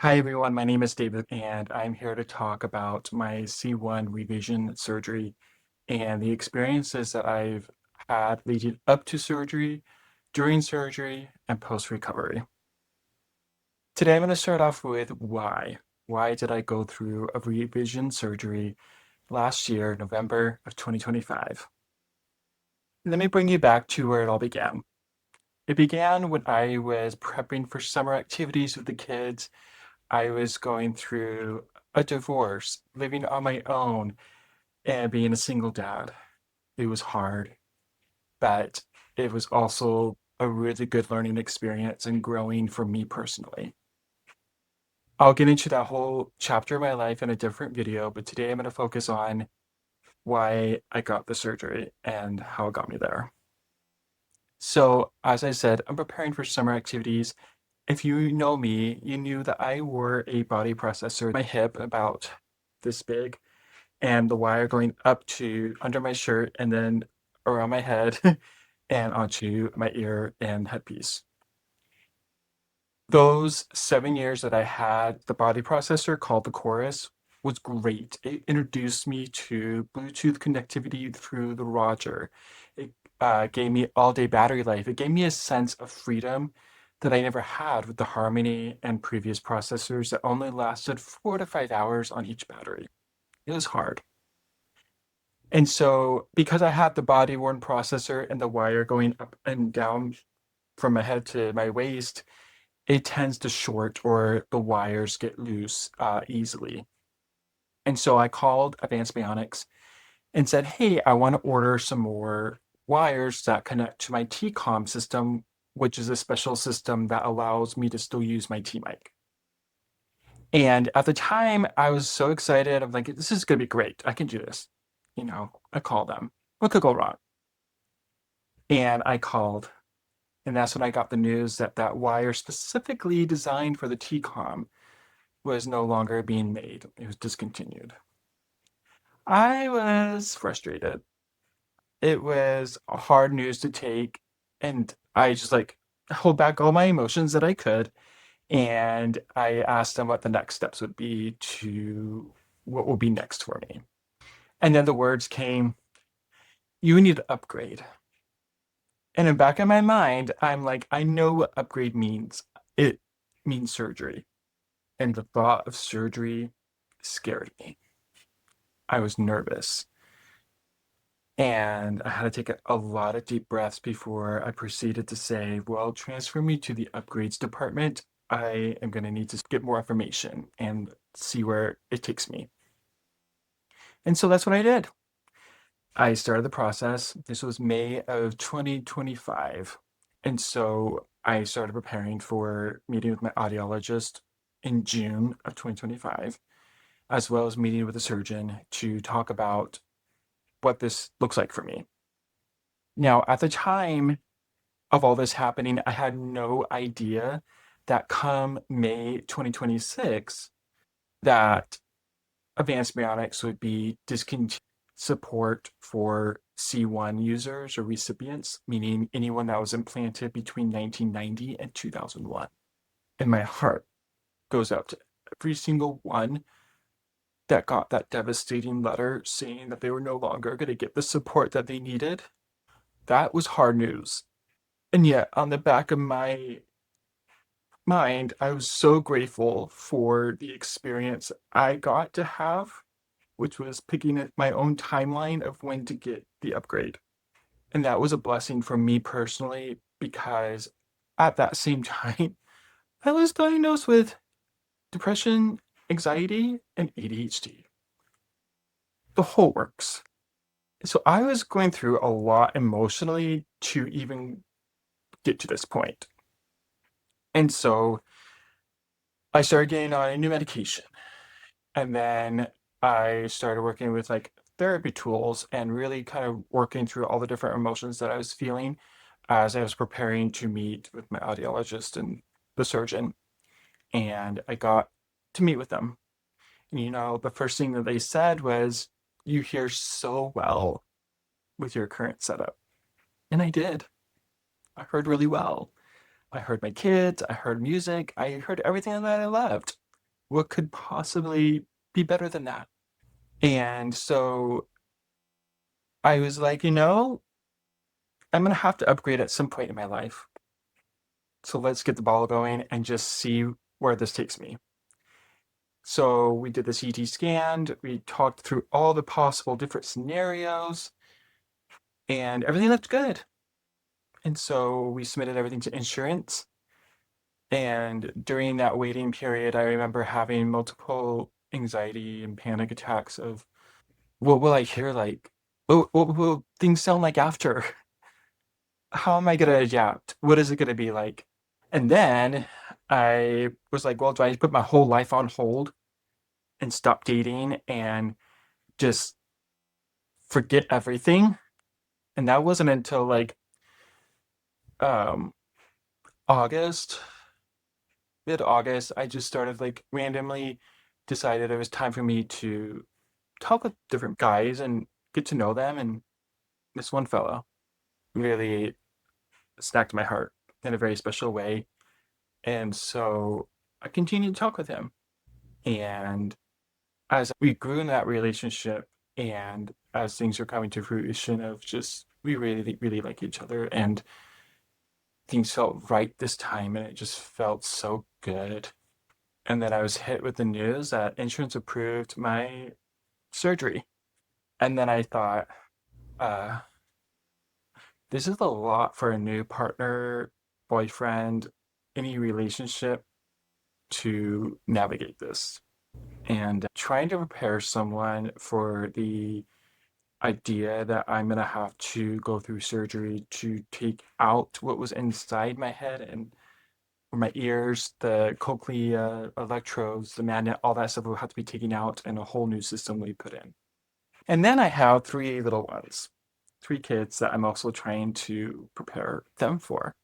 Hi everyone, my name is David and I'm here to talk about my C1 revision surgery and the experiences that I've had leading up to surgery, during surgery, and post-recovery. Today I'm going to start off with why. Why did I go through a revision surgery last year, November of 2025? Let me bring you back to where it all began. It began when I was prepping for summer activities with the kids. I was going through a divorce, living on my own, and being a single dad. It was hard, but it was also a really good learning experience and growing for me personally. I'll get into that whole chapter of my life in a different video, but today I'm going to focus on why I got the surgery and how it got me there. So, as I said, I'm preparing for summer activities. If you know me, you knew that I wore a body processor, my hip about this big, and the wire going up to under my shirt and then around my head and onto my ear and headpiece. Those 7 years that I had the body processor called the Chorus was great. It introduced me to Bluetooth connectivity through the Roger. It gave me all day battery life. It gave me a sense of freedom that I never had with the Harmony and previous processors that only lasted 4 to 5 hours on each battery. It was hard. And so, because I had the body worn processor and the wire going up and down from my head to my waist, it tends to short or the wires get loose easily. And so I called Advanced Bionics and said, hey, I want to order some more wires that connect to my T-Com system, which is a special system that allows me to still use my T-mic. And at the time, I was so excited. I'm like, this is going to be great. I can do this. I called them. What could go wrong? And I called, and that's when I got the news that that wire specifically designed for the T-Com was no longer being made. It was discontinued. I was frustrated. It was hard news to take, and I just like hold back all my emotions that I could, and I asked them what the next steps would be to what will be next for me. And then the words came, you need to upgrade. And in the back of my mind, I'm like, I know what upgrade means. It means surgery. And the thought of surgery scared me. I was nervous. And I had to take a lot of deep breaths before I proceeded to say, well, transfer me to the upgrades department. I am going to need to get more information and see where it takes me. And so that's what I did. I started the process. This was May of 2025. And so I started preparing for meeting with my audiologist in June of 2025, as well as meeting with a surgeon to talk about what this looks like for me. Now, at the time of all this happening, I had no idea that come May 2026, that Advanced Bionics would be discontinued support for C1 users or recipients, meaning anyone that was implanted between 1990 and 2001. And my heart goes out to every single one that got that devastating letter saying that they were no longer going to get the support that they needed. That was hard news. And yet, on the back of my mind, I was so grateful for the experience I got to have, which was picking at my own timeline of when to get the upgrade. And that was a blessing for me personally because at that same time, I was diagnosed with depression, anxiety, and ADHD. The whole works. So I was going through a lot emotionally to even get to this point. And so I started getting on a new medication. And then I started working with like therapy tools and really kind of working through all the different emotions that I was feeling as I was preparing to meet with my audiologist and the surgeon. And I got to meet with them. And the first thing that they said was, you hear so well with your current setup. And I did. I heard really well. I heard my kids, I heard music, I heard everything that I loved. what could possibly be better than that? And so I was like, I'm gonna have to upgrade at some point in my life. So let's get the ball going and just see where this takes me. So we did the CT scan, we talked through all the possible different scenarios, and everything looked good. And so we submitted everything to insurance. And during that waiting period, I remember having multiple anxiety and panic attacks of what will I hear like? What will things sound like after? How am I gonna adapt? What is it gonna be like? And then I was like, well, do I put my whole life on hold and stop dating and just forget everything? And that wasn't until like um August, mid-August, I just started like randomly decided it was time for me to talk with different guys and get to know them. And this one fellow really snagged my heart in a very special way. And so I continued to talk with him. And as we grew in that relationship and as things were coming to fruition of just we really, really like each other and things felt right this time and it just felt so good. And then I was hit with the news that insurance approved my surgery. And then I thought, uh, this is a lot for a new partner, boyfriend, any relationship to navigate this. And trying to prepare someone for the idea that I'm going to have to go through surgery to take out what was inside my head and my ears, the cochlea, electrodes, the magnet, all that stuff will have to be taken out and a whole new system we put in. And then I have three little ones, three kids that I'm also trying to prepare them for.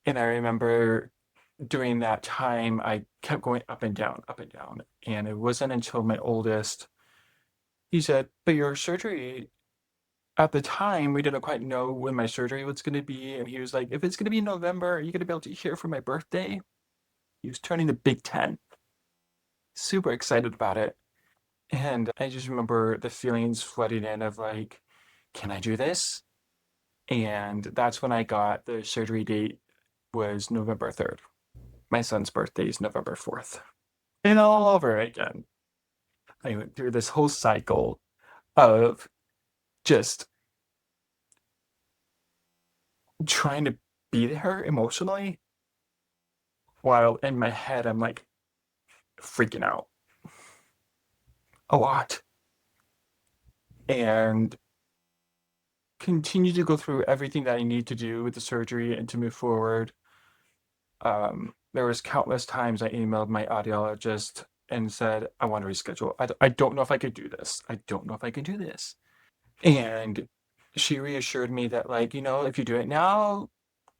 And I remember during that time, I kept going up and down, up and down. And it wasn't until my oldest, he said, but your surgery, at the time, we didn't quite know when my surgery was going to be. And he was like, if it's going to be in November, are you going to be able to hear for my birthday? He was turning the big 10. Super excited about it. And I just remember the feelings flooding in of like, can I do this? And that's when I got the surgery date was November 3rd. My son's birthday is November 4th. And all over again. I went through this whole cycle of just trying to be there emotionally while in my head I'm like freaking out a lot and continue to go through everything that I need to do with the surgery and to move forward. There was countless times I emailed my audiologist and said, I want to reschedule. I don't know if I could do this. I don't know if I can do this. And she reassured me that, like, if you do it now,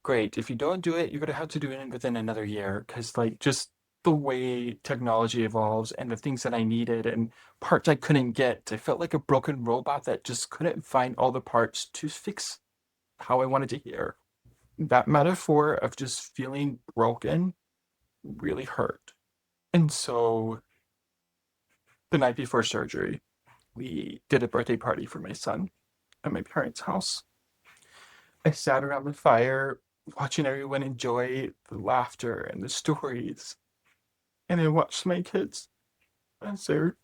great. If you don't do it, you're going to have to do it within another year. Because, like, just the way technology evolves and the things that I needed and parts I couldn't get, I felt like a broken robot that just couldn't find all the parts to fix how I wanted to hear. That metaphor of just feeling broken really hurt. And so the night before surgery, we did a birthday party for my son at my parents' house. I sat around the fire watching everyone enjoy the laughter and the stories. And I watched my kids as they're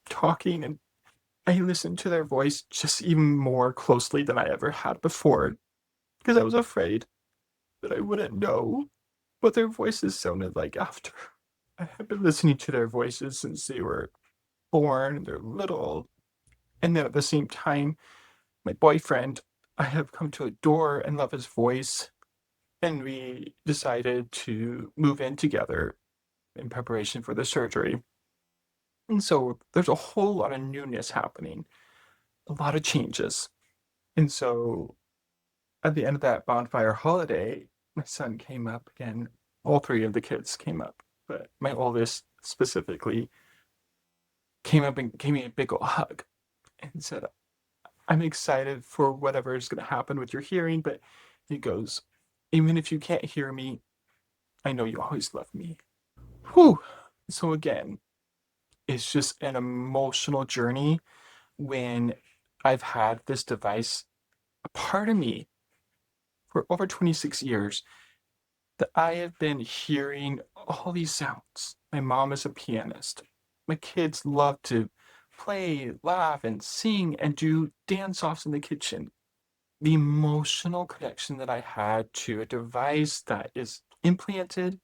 talking, and I listened to their voice just even more closely than I ever had before because I was afraid that I wouldn't know what their voices sounded like after. I have been listening to their voices since they were born, they're little. And then at the same time, my boyfriend, I have come to adore and love his voice. And we decided to move in together in preparation for the surgery. And so there's a whole lot of newness happening, a lot of changes. And so at the end of that bonfire holiday, my son came up again. All three of the kids came up, but my oldest specifically came up and gave me a big ol' hug and said, I'm excited for whatever is going to happen with your hearing. But he goes, even if you can't hear me, I know you always love me. Whew. So again, It's just an emotional journey when I've had this device a part of me for over 26 years that I have been hearing all these sounds. My mom is a pianist. My kids love to play, laugh, and sing and do dance offs in the kitchen. The emotional connection that I had to a device that is implanted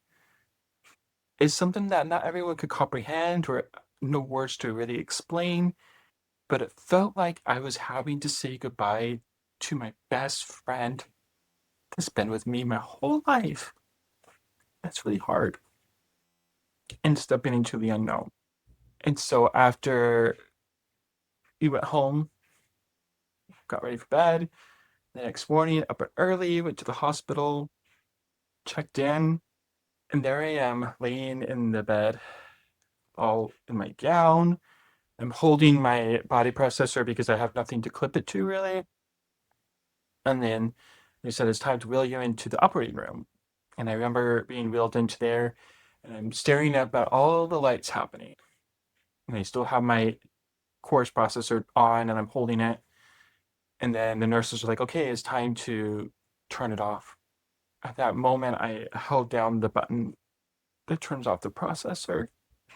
is something that not everyone could comprehend or no words to really explain, but it felt like I was having to say goodbye to my best friend that's been with me my whole life. That's really hard. And stepping into the unknown. And so after we went home, got ready for bed, the next morning, up early, went to the hospital, checked in, and there I am laying in the bed, all in my gown. I'm holding my body processor because I have nothing to clip it to really. And then they said it's time to wheel you into the operating room. And I remember being wheeled into there and I'm staring up at all the lights happening. And I still have my course processor on and I'm holding it. And then the nurses are like, okay, it's time to turn it off. At that moment, I held down the button that turns off the processor.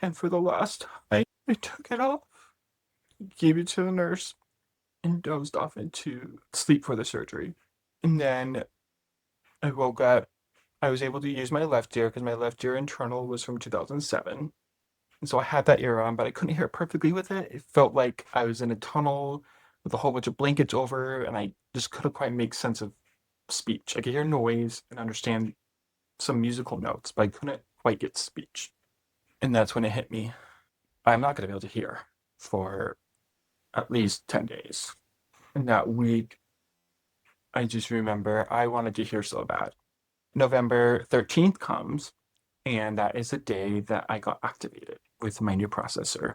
And for the last time, I took it off, gave it to the nurse, and dozed off into sleep for the surgery. And then I woke up. I was able to use my left ear because my left ear internal was from 2007. And so I had that ear on, but I couldn't hear it perfectly with it. It felt like I was in a tunnel with a whole bunch of blankets over, and I just couldn't quite make sense of speech. I could hear noise and understand some musical notes, but I couldn't quite get speech. And that's when it hit me. I'm not going to be able to hear for at least 10 days. And that week, I just remember I wanted to hear so bad. November 13th comes, and that is the day that I got activated with my new processor.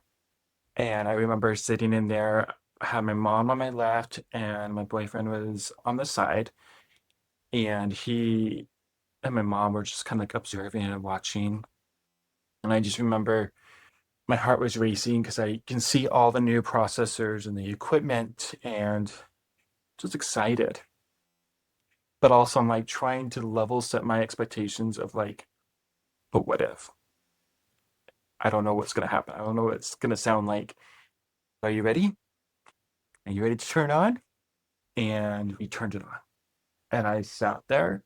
And I remember sitting in there, I had my mom on my left, and my boyfriend was on the side. And he and my mom were just kind of like observing and watching. And I just remember my heart was racing because I can see all the new processors and the equipment and just excited. But also, I'm like trying to level set my expectations of like, but what if? I don't know what's going to happen. I don't know what it's going to sound like. Are you ready? Are you ready to turn on? And we turned it on. And I sat there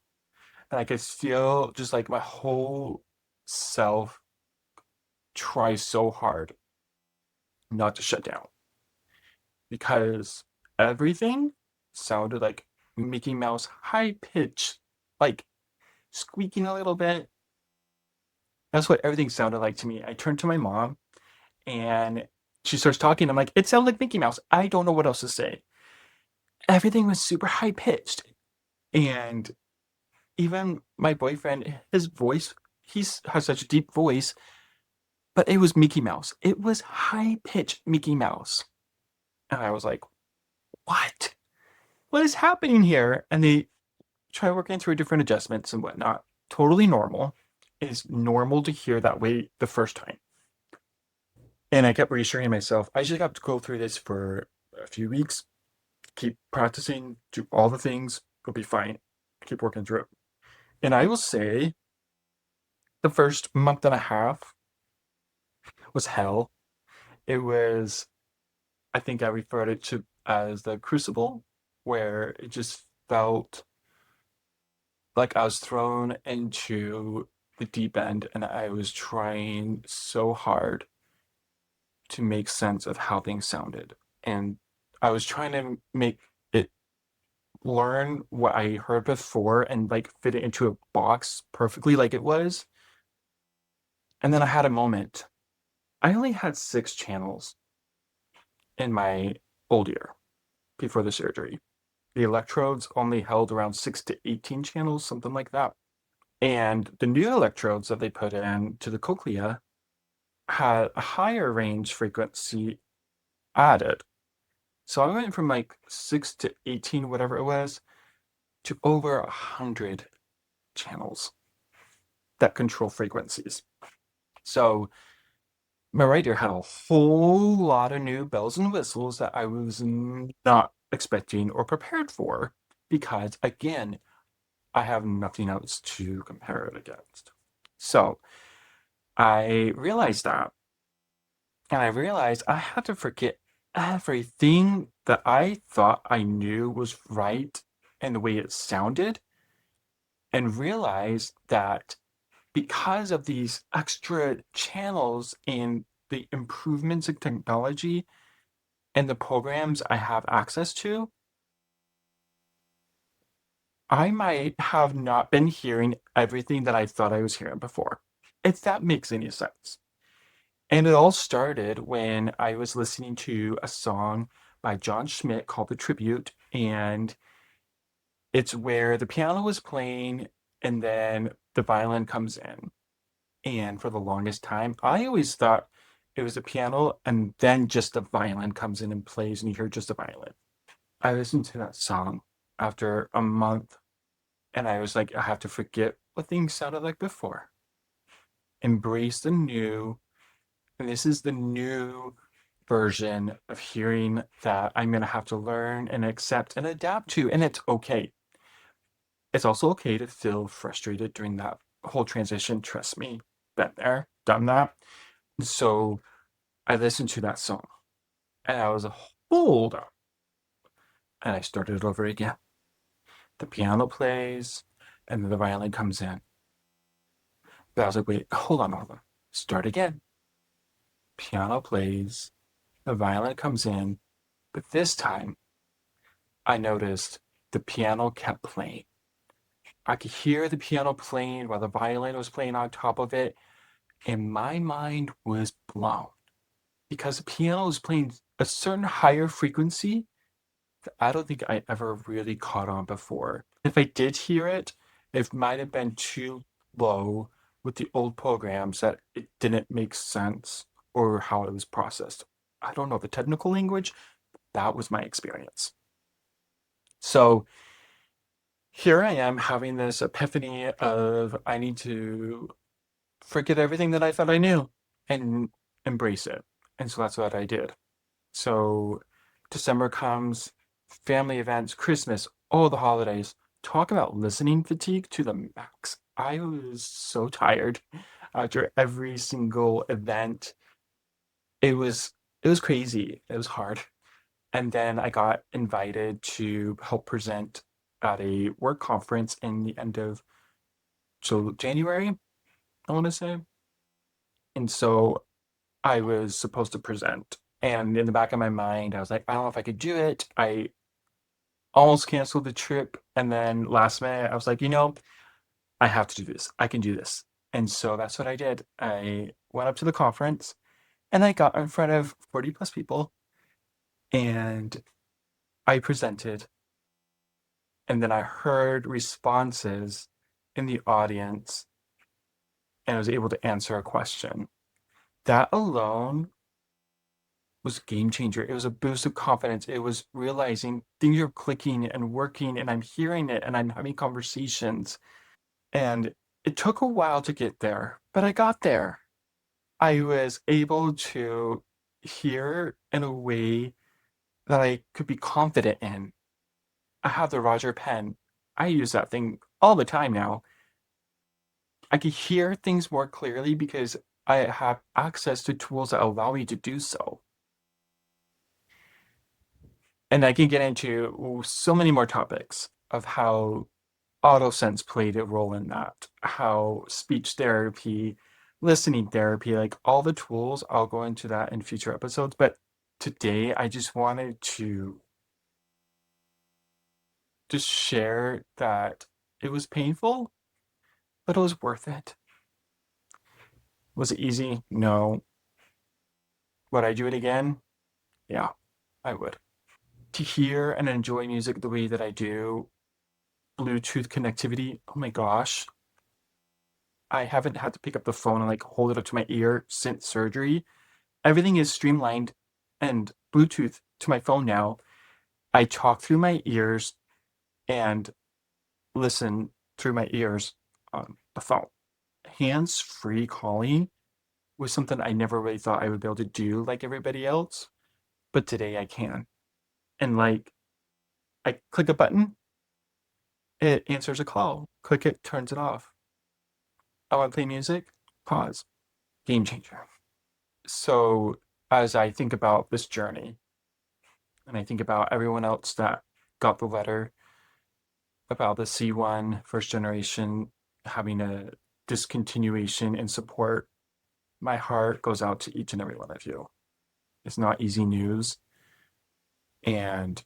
and I could feel just like my whole self try so hard not to shut down because everything sounded like Mickey Mouse high pitch, like squeaking a little bit. That's what everything sounded like to me. I turned to my mom and she starts talking. I'm like, it sounds like Mickey Mouse. I don't know what else to say. Everything was super high pitched. And even my boyfriend, his voice, he has such a deep voice, but it was Mickey Mouse. It was high pitched Mickey Mouse. And I was like, what? What is happening here? And they try working through different adjustments and whatnot. Totally normal. It's normal to hear that way the first time. And I kept reassuring myself, I just have to go through this for a few weeks, keep practicing, do all the things, it'll be fine. Keep working through it. And I will say the first month and a half was hell. It was, I think I referred it to as the crucible, where it just felt like I was thrown into the deep end and I was trying so hard to make sense of how things sounded. And I was trying to make it learn what I heard before and like fit it into a box perfectly like it was. And then I had a moment. I only had 6 channels in my old ear before the surgery. The electrodes only held around 6 to 18 channels, something like that. And the new electrodes that they put in to the cochlea had a higher range frequency added. So I went from like 6 to 18, whatever it was, to over 100 channels that control frequencies. So my right ear had a whole lot of new bells and whistles that I was not expecting or prepared for because, again, I have nothing else to compare it against. So I realized that, and I realized I had to forget everything that I thought I knew was right and the way it sounded, and realize that because of these extra channels and the improvements in technology and the programs I have access to, I might have not been hearing everything that I thought I was hearing before, if that makes any sense. And it all started when I was listening to a song by John Schmidt called The Tribute, and it's where the piano was playing and then the violin comes in. And for the longest time, I always thought it was a piano and then just the violin comes in and plays and you hear just the violin. I listened to that song after a month and I was like, I have to forget what things sounded like before. Embrace the new. And this is the new version of hearing that I'm going to have to learn and accept and adapt to. And it's okay. It's also okay to feel frustrated during that whole transition. Trust me, been there, done that. So I listened to that song and I was a hold up and I started it over again. The piano plays and then the violin comes in. But I was like, wait, hold on. Start again. Piano plays, the violin comes in, but this time I noticed the piano kept playing. I could hear the piano playing while the violin was playing on top of it, and my mind was blown because the piano was playing a certain higher frequency that I don't think I ever really caught on before. If I did hear it, it might have been too low with the old programs that it didn't make sense or how it was processed. I don't know the technical language. That was my experience. So here I am having this epiphany of I need to forget everything that I thought I knew and embrace it. And so that's what I did. So December comes, family events, Christmas, all the holidays. Talk about listening fatigue to the max. I was so tired after every single event. It was crazy. It was hard. And then I got invited to help present at a work conference in the end of January, I want to say. And so I was supposed to present. And in the back of my mind, I was like, I don't know if I could do it. I almost canceled the trip. And then last minute, I was like, I have to do this. I can do this. And so that's what I did. I went up to the conference and I got in front of 40 plus people and I presented. And then I heard responses in the audience and I was able to answer a question. That alone was a game changer. It was a boost of confidence. It was realizing things are clicking and working, and I'm hearing it and I'm having conversations. And it took a while to get there, but I got there. I was able to hear in a way that I could be confident in. I have the Roger pen. I use that thing all the time now. I can hear things more clearly because I have access to tools that allow me to do so. And I can get into so many more topics of how AutoSense played a role in that, how speech therapy, listening therapy, like all the tools, I'll go into that in future episodes. But today, I just wanted to just share that it was painful, but it was worth it. Was it easy? No. Would I do it again? Yeah, I would. To hear and enjoy music the way that I do, Bluetooth connectivity, oh my gosh, I haven't had to pick up the phone and like hold it up to my ear since surgery. Everything is streamlined and Bluetooth to my phone now. I talk through my ears and listen through my ears on the phone. Hands-free calling was something I never really thought I would be able to do like everybody else, but today I can. And like, I click a button, it answers a call. Click it, turns it off. I want to play music, pause. Game changer. So, as I think about this journey, and I think about everyone else that got the letter about the C1 first generation having a discontinuation in support, my heart goes out to each and every one of you. It's not easy news. And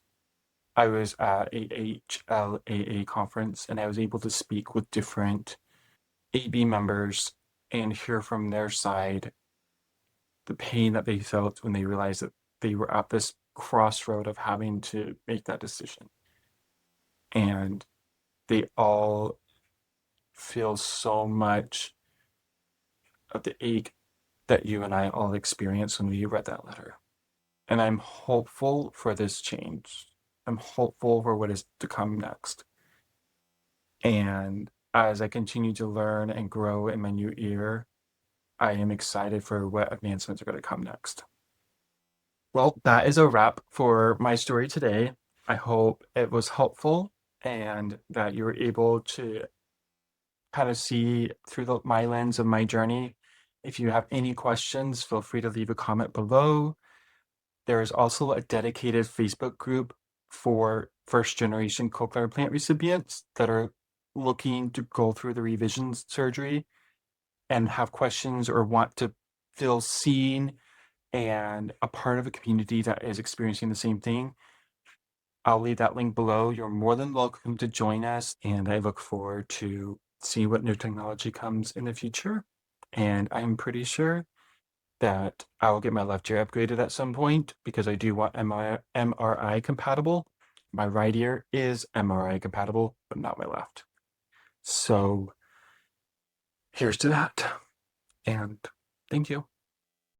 I was at a HLAA conference and I was able to speak with different AB members and hear from their side the pain that they felt when they realized that they were at this crossroad of having to make that decision. And they all feel so much of the ache that you and I all experienced when we read that letter. And I'm hopeful for this change. I'm hopeful for what is to come next. And as I continue to learn and grow in my new year, I am excited for what advancements are going to come next. Well, that is a wrap for my story today. I hope it was helpful and that you were able to kind of see through my lens of my journey. If you have any questions, feel free to leave a comment below. There is also a dedicated Facebook group for first generation cochlear implant recipients that are looking to go through the revision surgery and have questions or want to feel seen and a part of a community that is experiencing the same thing. I'll leave that link below. You're more than welcome to join us, and I look forward to seeing what new technology comes in the future. And I'm pretty sure that I will get my left ear upgraded at some point because I do want MRI compatible. My right ear is MRI compatible, but not my left. So here's to that. And thank you.